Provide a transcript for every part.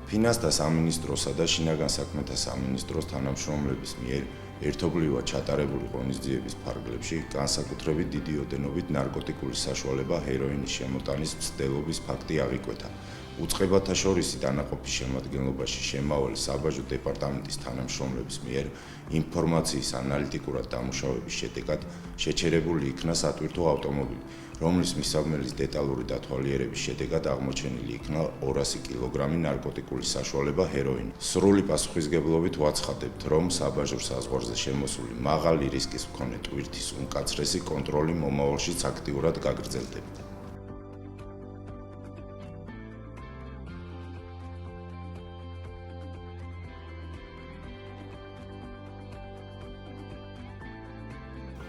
ფინანსთა სამინისტროსა და შინაგან საქმეთა სამინისტროს თანამშრომლების მიერ ერთობლივად ჩატარებული ღონისძიების ფარგლებში განსაკუთრებით დიდი ოდენობით ნარკოტიკული საშუალება ჰეროინის შემოტანის მცდელობის ფაქტი აღიკვეთა. უწყებათა შორისი დანაყოფის შემადგენლობაში შემავალი საბაჟო დეპარტამენტის თანამშრომლების მიერ ინფორმაციის ანალიტიკურად დამუშავების შედეგად შეჩერებული იქნა სატვირთო ავტომობილი, რომლის მისაღმელის დეტალური დათვალიერების შედეგად აღმოჩენილი იქნა 200 კილოგრამი ნარკოტიკული საშუალება ჰეროინი. სრული პასუხისგებლობით ვაცხადებთ, რომ საბაჟო საზღვარზე შემოსული მაღალი რისკის მქონე ტვირთის უმკაცრესი კონტროლი მომავალშიც აქტიურად გაგრძელდება.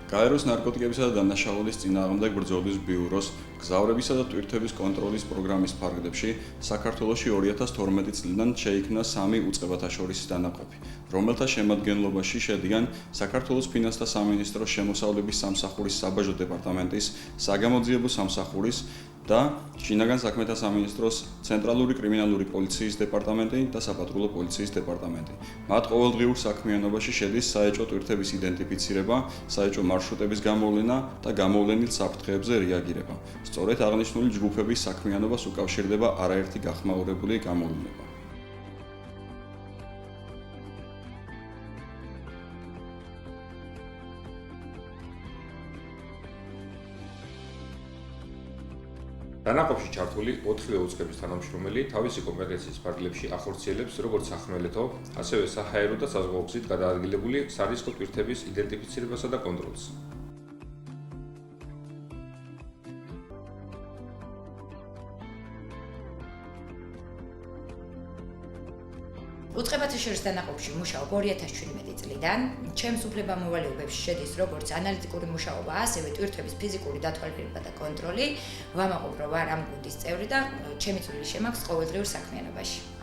გაეროს ნარკოტიკებისა და დანაშაულის წინააღმდეგ ბრძოლის ბიუროს გზავრებისა და ტვირთების კონტროლის პროგრამის ფარგლებში საქართველოში 2012 წლიდან შეიქმნა 3 უწყებათა შორის დანაყოფი, რომელთა შემადგენლობაში შედიან საქართველოს ფინანსთა სამინისტროს შემოსავლების სამსახურის საბაჟო დეპარტამენტის, საგამოძიებო სამსახურის და შინაგან საქმეთა სამინისტროს ცენტრალური კრიმინალური პოლიციის დეპარტამენტი და საპატრულო პოლიციის დეპარტამენტი. მათ ყოველდღიურ საქმიანობაში შედის საეჭვო ტვირთების იდენტიფიცირება, საეჭვო მარშრუტების გამოვლენა და გამოვლენილ საფრთხეებზე რეაგირება. სწორედ აღნიშნული ჯგუფების საქმიანობას უკავშირდება არაერთი გახმაურებული გამოვლენა. დანაყოფში ჩართული 4 უწყების თანამშრომელი თავისი კომპეტენციის ფარგლებში ახორციელებს როგორც სახმელეთო, ასევე საჰაერო და საზღვაო გზით გადაადგილებული სარისკო ტვირთების იდენტიფიცირებასა და კონტროლს. უწყებათა შორის დანაყოფში მუშაობ 2017 წლიდან. ჩემს უფლებამოვალეობებში შედის როგორც ანალიტიკური მუშაობა, ასევე ტვირთების ფიზიკური დათვალიერება და კონტროლი. ვამაყობ, რომ ვარ ამ გუნდის წევრი და ჩემი წვლილი შემაქვს ყოველდღიურ საქმიანობაში.